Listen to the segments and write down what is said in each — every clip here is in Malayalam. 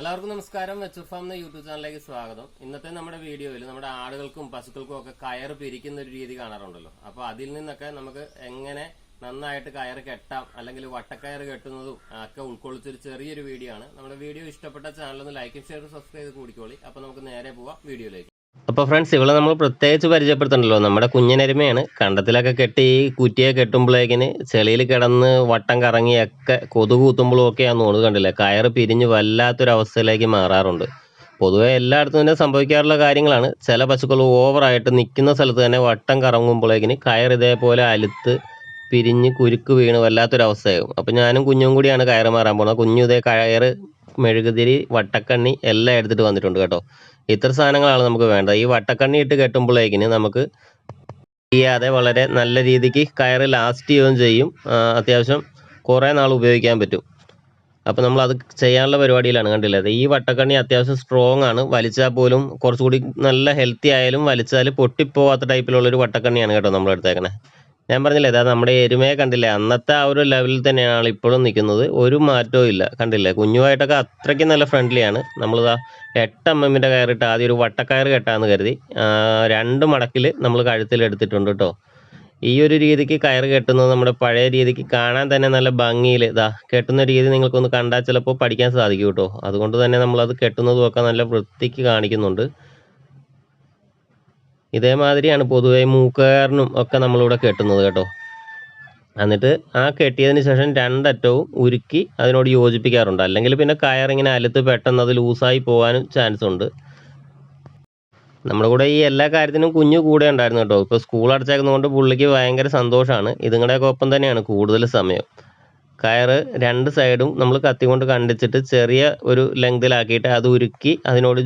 എല്ലാവർക്കും നമസ്കാരം. വെച്ച് ഫാം എന്ന യൂട്യൂബ് ചാനലിലേക്ക് സ്വാഗതം. ഇന്നത്തെ നമ്മുടെ വീഡിയോയിൽ നമ്മുടെ ആടുകൾക്കും പശുക്കൾക്കും ഒക്കെ കയർ പിരിക്കുന്ന ഒരു രീതി കാണാറുണ്ടല്ലോ. അപ്പോൾ അതിൽ നിന്നൊക്കെ നമുക്ക് എങ്ങനെ നന്നായിട്ട് കയർ കെട്ടാം, അല്ലെങ്കിൽ വട്ടക്കയർ കെട്ടുന്നതും ഒക്കെ ഉൾക്കൊള്ളിച്ചൊരു ചെറിയൊരു വീഡിയോ ആണ്. നമ്മുടെ വീഡിയോ ഇഷ്ടപ്പെട്ട ചാനലൊന്ന് ലൈക്കും ഷെയറും സബ്സ്ക്രൈബ് ചെയ്ത് കൂടിക്കോളി. അപ്പോൾ നമുക്ക് നേരെ പോവാം വീഡിയോയിലേക്ക്. അപ്പോൾ ഫ്രണ്ട്സ്, ഇവിടെ നമ്മൾ പ്രത്യേകിച്ച് പരിചയപ്പെടുത്തണ്ടല്ലോ, നമ്മുടെ കുഞ്ഞിനരുമയാണ്. കണ്ടത്തിലൊക്കെ കെട്ടി കുറ്റിയെ കെട്ടുമ്പോഴേക്കിന് ചെളിയിൽ കിടന്ന് വട്ടം കറങ്ങിയൊക്കെ കൊതുക് കുത്തുമ്പോഴും ഒക്കെയാണെന്ന് തോന്നുന്നു. കണ്ടില്ലേ, കയറ് പിരിഞ്ഞ് വല്ലാത്തൊരവസ്ഥയിലേക്ക് മാറാറുണ്ട്. പൊതുവെ എല്ലായിടത്തും തന്നെ സംഭവിക്കാറുള്ള കാര്യങ്ങളാണ്. ചില പശുക്കൾ ഓവറായിട്ട് നിൽക്കുന്ന സ്ഥലത്ത് തന്നെ വട്ടം കറങ്ങുമ്പോഴേക്കിന് കയർ ഇതേപോലെ അലുത്ത് പിരിഞ്ഞ് കുരുക്ക് വീണ് വല്ലാത്തൊരവസ്ഥയാകും. അപ്പോൾ ഞാനും കുഞ്ഞും കൂടിയാണ് കയറ് മാറാൻ പോകുന്നത്. കുഞ്ഞു ഇതേ കയറ്, മെഴുകുതിരി, വട്ടക്കണ്ണി എല്ലാം എടുത്തിട്ട് വന്നിട്ടുണ്ട് കേട്ടോ. ഇത്ര സാധനങ്ങളാണ് നമുക്ക് വേണ്ടത്. ഈ വട്ടക്കണ്ണി ഇട്ട് കെട്ടുമ്പോഴേക്കിന് നമുക്ക് ചെയ്യാതെ വളരെ നല്ല രീതിക്ക് കയറ് ലാസ്റ്റ് ചെയ്യുകയും ചെയ്യും. അത്യാവശ്യം കുറേ നാൾ ഉപയോഗിക്കാൻ പറ്റും. അപ്പോൾ നമ്മൾ അത് ചെയ്യാനുള്ള പരിപാടിയിലാണ്. കണ്ടില്ലേ, ഈ വട്ടക്കണ്ണി അത്യാവശ്യം സ്ട്രോങ് ആണ്. വലിച്ചാൽ പോലും കുറച്ചുകൂടി നല്ല ഹെൽത്തി ആയാലും വലിച്ചാൽ പൊട്ടിപ്പോവാത്ത ടൈപ്പിലുള്ളൊരു വട്ടക്കണ്ണിയാണ് കേട്ടോ നമ്മൾ എടുത്തേക്കണേ. ഞാൻ പറഞ്ഞില്ലേ, അതായത് നമ്മുടെ എരുമയെ കണ്ടില്ലേ, അന്നത്തെ ആ ഒരു ലെവലിൽ തന്നെയാണ് ഇപ്പോഴും നിൽക്കുന്നത്. ഒരു മാറ്റവും ഇല്ല. കണ്ടില്ലേ, കുഞ്ഞുമായിട്ടൊക്കെ അത്രയ്ക്ക് നല്ല ഫ്രണ്ട്ലിയാണ്. നമ്മളിതാ 8 mm കയറിട്ട് ആദ്യം ഒരു വട്ടക്കയർ കെട്ടാന്ന് കരുതി 2 മടക്കിൽ നമ്മൾ കഴുത്തിലെടുത്തിട്ടുണ്ട് കേട്ടോ. ഈ ഒരു രീതിക്ക് കയറ് കെട്ടുന്നത് നമ്മുടെ പഴയ രീതിക്ക് കാണാൻ തന്നെ നല്ല ഭംഗിയിൽ ഇതാ കെട്ടുന്ന രീതി നിങ്ങൾക്കൊന്ന് കണ്ടാൽ ചിലപ്പോൾ പഠിക്കാൻ സാധിക്കും കേട്ടോ. അതുകൊണ്ട് തന്നെ നമ്മളത് കെട്ടുന്നതും ഒക്കെ നല്ല വൃത്തിക്ക് കാണിക്കുന്നുണ്ട്. ഇതേമാതിരിയാണ് പൊതുവെ മൂക്കയറിനും ഒക്കെ നമ്മളിവിടെ കെട്ടുന്നത് കേട്ടോ. എന്നിട്ട് ആ കെട്ടിയതിന് ശേഷം 2 അറ്റവും ഉരുക്കി അതിനോട് യോജിപ്പിക്കാറുണ്ട്. അല്ലെങ്കിൽ പിന്നെ കയറിങ്ങനെ അലുത്ത് പെട്ടെന്ന് അത് ലൂസായി പോകാനും ചാൻസ് ഉണ്ട്. നമ്മുടെ കൂടെ ഈ എല്ലാ കാര്യത്തിനും കുഞ്ഞു കൂടെ ഉണ്ടായിരുന്നു കേട്ടോ. ഇപ്പോൾ സ്കൂൾ അടച്ചേക്കുന്നതുകൊണ്ട് പുള്ളിക്ക് ഭയങ്കര സന്തോഷമാണ്. ഇതുങ്ങളുടെയൊക്കെ ഒപ്പം തന്നെയാണ് കൂടുതൽ സമയം. കയറ് 2 സൈഡും നമ്മൾ കത്തി കൊണ്ട് കണ്ടിച്ചിട്ട് ചെറിയ ഒരു ലെങ്തിലാക്കിയിട്ട് അത് ഉരുക്കി അതിനോട്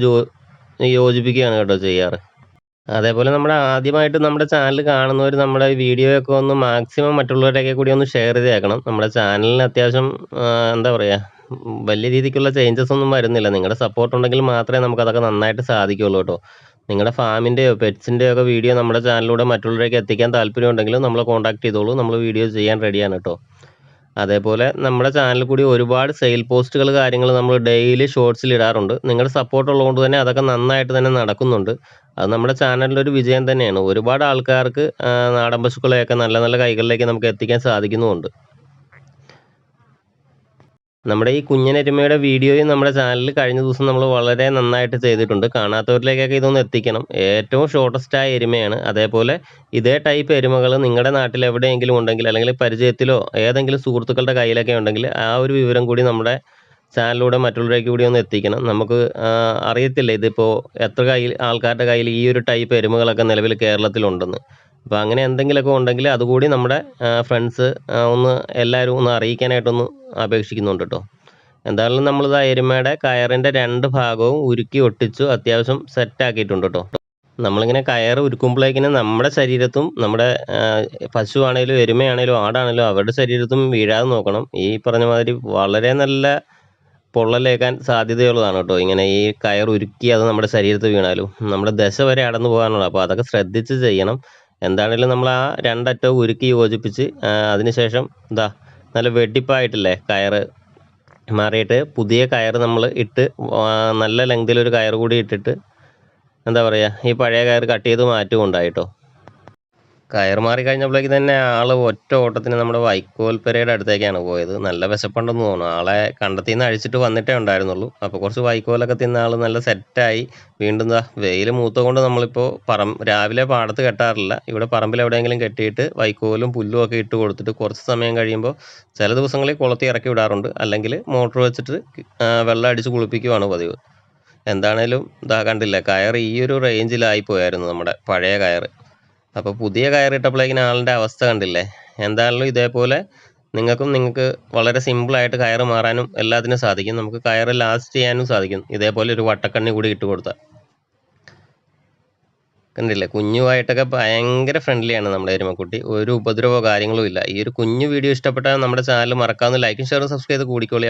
യോജിപ്പിക്കുകയാണ് കേട്ടോ ചെയ്യാറ്. അതേപോലെ നമ്മുടെ ആദ്യമായിട്ട് നമ്മുടെ ചാനൽ കാണുന്നവർ നമ്മുടെ വീഡിയോയൊക്കെ ഒന്ന് മാക്സിമം മറ്റുള്ളവരൊക്കെ കൂടി ഒന്ന് ഷെയർ ചെയ്തേക്കണം. നമ്മുടെ ചാനലിന് അത്യാവശ്യം എന്താ പറയുക, വലിയ രീതിക്കുള്ള ചേഞ്ചസ് ഒന്നും വരുന്നില്ല. നിങ്ങളുടെ സപ്പോർട്ട് ഉണ്ടെങ്കിൽ മാത്രമേ നമുക്കതൊക്കെ നന്നായിട്ട് സാധിക്കുകയുള്ളൂ കേട്ടോ. നിങ്ങളുടെ ഫാമിൻ്റെയോ പെറ്റ്സിൻ്റെയോ ഒക്കെ വീഡിയോ നമ്മുടെ ചാനലിലൂടെ മറ്റുള്ളവരേക്ക് എത്തിക്കാൻ താല്പര്യം ഉണ്ടെങ്കിൽ നമ്മളെ കോൺടാക്ട് ചെയ്തോളൂ. നമ്മൾ വീഡിയോ ചെയ്യാൻ റെഡിയാണ് കേട്ടോ. അതേപോലെ നമ്മുടെ ചാനലിൽ കൂടി ഒരുപാട് സെയിൽ പോസ്റ്റുകൾ കാര്യങ്ങൾ നമ്മൾ ഡെയിലി ഷോർട്സിൽ ഇടാറുണ്ട്. നിങ്ങളുടെ സപ്പോർട്ട് ഉള്ളതുകൊണ്ട് തന്നെ അതൊക്കെ നന്നായിട്ട് തന്നെ നടക്കുന്നുണ്ട്. അത് നമ്മുടെ ചാനലിൻ്റെ ഒരു വിജയം തന്നെയാണ്. ഒരുപാട് ആൾക്കാർക്ക് നാടൻ പശുക്കളെയൊക്കെ നല്ല നല്ല കൈകളിലേക്ക് നമുക്ക് എത്തിക്കാൻ സാധിക്കുന്നുമുണ്ട്. നമ്മുടെ ഈ കുഞ്ഞനെരുമയുടെ വീഡിയോയും നമ്മുടെ ചാനലിൽ കഴിഞ്ഞ ദിവസം നമ്മൾ വളരെ നന്നായിട്ട് ചെയ്തിട്ടുണ്ട്. കാണാത്തവരിലേക്കൊക്കെ ഇതൊന്ന് എത്തിക്കണം. ഏറ്റവും ഷോർട്ടസ്റ്റായ എരുമയാണ്. അതേപോലെ ഇതേ ടൈപ്പ് എരുമകൾ നിങ്ങളുടെ നാട്ടിൽ എവിടെയെങ്കിലും ഉണ്ടെങ്കിൽ, അല്ലെങ്കിൽ പരിചയത്തിലോ ഏതെങ്കിലും സുഹൃത്തുക്കളുടെ കയ്യിലൊക്കെ ഉണ്ടെങ്കിൽ ആ ഒരു വിവരം കൂടി നമ്മുടെ ചാനലിലൂടെ മറ്റുള്ളവരേക്ക് കൂടി ഒന്ന് എത്തിക്കണം. നമുക്ക് അറിയത്തില്ല ഇതിപ്പോൾ എത്ര ആൾക്കാരുടെ കയ്യിൽ ഈ ഒരു ടൈപ്പ് എരുമകളൊക്കെ നിലവിൽ കേരളത്തിലുണ്ടെന്ന്. അപ്പോൾ അങ്ങനെ എന്തെങ്കിലുമൊക്കെ ഉണ്ടെങ്കിൽ അതുകൂടി നമ്മുടെ ഫ്രണ്ട്സ് എല്ലാവരും ഒന്ന് അറിയിക്കാനായിട്ടൊന്ന് അപേക്ഷിക്കുന്നുണ്ട് കേട്ടോ. എന്തായാലും നമ്മളിത് എരുമയുടെ കയറിൻ്റെ 2 ഭാഗവും ഉരുക്കി ഒട്ടിച്ചു അത്യാവശ്യം സെറ്റാക്കിയിട്ടുണ്ട് കേട്ടോ. നമ്മളിങ്ങനെ കയറ് ഉരുക്കുമ്പോഴേക്കിനും നമ്മുടെ ശരീരത്തും നമ്മുടെ പശുവാണേലും എരുമയാണേലും ആടാണേലും അവരുടെ ശരീരത്തും വീഴാതെ നോക്കണം. ഈ പറഞ്ഞ മാതിരി വളരെ നല്ല പൊള്ളലേക്കാൻ സാധ്യതയുള്ളതാണ് കേട്ടോ. ഇങ്ങനെ ഈ കയർ ഉരുക്കി അത് നമ്മുടെ ശരീരത്ത് വീണാലും നമ്മുടെ ദശ വരെ അടന്നു പോകാനുള്ളത്. അപ്പോൾ അതൊക്കെ ശ്രദ്ധിച്ച് ചെയ്യണം. എന്താണെങ്കിലും നമ്മൾ ആ 2 അറ്റവും ഉരുക്കി യോജിപ്പിച്ച് അതിനുശേഷം നല്ല വെടിപ്പായിട്ടില്ലേ കയറ് മാറിയിട്ട് പുതിയ കയറ് നമ്മൾ ഇട്ട് നല്ല ലെങ്തിലൊരു കയറ് കൂടി ഇട്ടിട്ട് എന്താ പറയുക, ഈ പഴയ കയറ് കട്ട് ചെയ്ത് മാറ്റുമുണ്ടായിട്ടോ. കയർ മാറി കഴിഞ്ഞപ്പോഴേക്ക് തന്നെ ആൾ ഒറ്റ ഓട്ടത്തിന് നമ്മുടെ വൈക്കോൽപ്പുരയുടെ അടുത്തേക്കാണ് പോയത്. നല്ല വിശപ്പുണ്ടെന്ന് തോന്നുന്നു. ആളെ കണ്ടത്തിൽ നിന്ന് അഴിച്ചിട്ട് വന്നിട്ടേ ഉണ്ടായിരുന്നുള്ളൂ. അപ്പോൾ കുറച്ച് വൈക്കോലൊക്കെ തിന്ന ആൾ നല്ല സെറ്റായി. വീണ്ടും വെയിൽ മൂത്ത കൊണ്ട് നമ്മളിപ്പോൾ രാവിലെ പാടത്ത് കെട്ടാറില്ല. ഇവിടെ പറമ്പിൽ എവിടെയെങ്കിലും കെട്ടിയിട്ട് വൈക്കോലും പുല്ലും ഒക്കെ ഇട്ട് കൊടുത്തിട്ട് കുറച്ച് സമയം കഴിയുമ്പോൾ ചില ദിവസങ്ങളിൽ കുളത്തി ഇറക്കി വിടാറുണ്ട്. അല്ലെങ്കിൽ മോട്ടർ വെച്ചിട്ട് വെള്ളം അടിച്ച് കുളിപ്പിക്കുകയാണ് പതിവ്. എന്താണേലും കണ്ടില്ലേ, കയർ ഈ ഒരു റേഞ്ചിലായി പോയായിരുന്നു നമ്മുടെ പഴയ കയർ. അപ്പോൾ പുതിയ കയറിട്ടപ്പോഴേക്കിന് ആളിൻ്റെ അവസ്ഥ കണ്ടില്ലേ. എന്തായാലും ഇതേപോലെ നിങ്ങൾക്ക് വളരെ സിമ്പിളായിട്ട് കയറ് മാറാനും എല്ലാത്തിനും സാധിക്കും. നമുക്ക് കയറ് ലാസ്റ്റ് ചെയ്യാനും സാധിക്കും. ഇതേപോലെ ഒരു വട്ടക്കണ്ണി കൂടി ഇട്ട് കൊടുത്താൽ കണ്ടില്ലേ, കുഞ്ഞുമായിട്ടൊക്കെ ഭയങ്കര ഫ്രണ്ട്ലിയാണ് നമ്മുടെ എരുമക്കുട്ടി. ഒരു ഉപദ്രവമോ കാര്യങ്ങളും ഇല്ല. ഈ ഒരു കുഞ്ഞു വീഡിയോ ഇഷ്ടപ്പെട്ടാൽ നമ്മുടെ ചാനൽ മറക്കാവുന്ന ലൈക്കും ഷെയറും സബ്സ്ക്രൈബ് ചെയ്ത് കൂടിക്കോളി.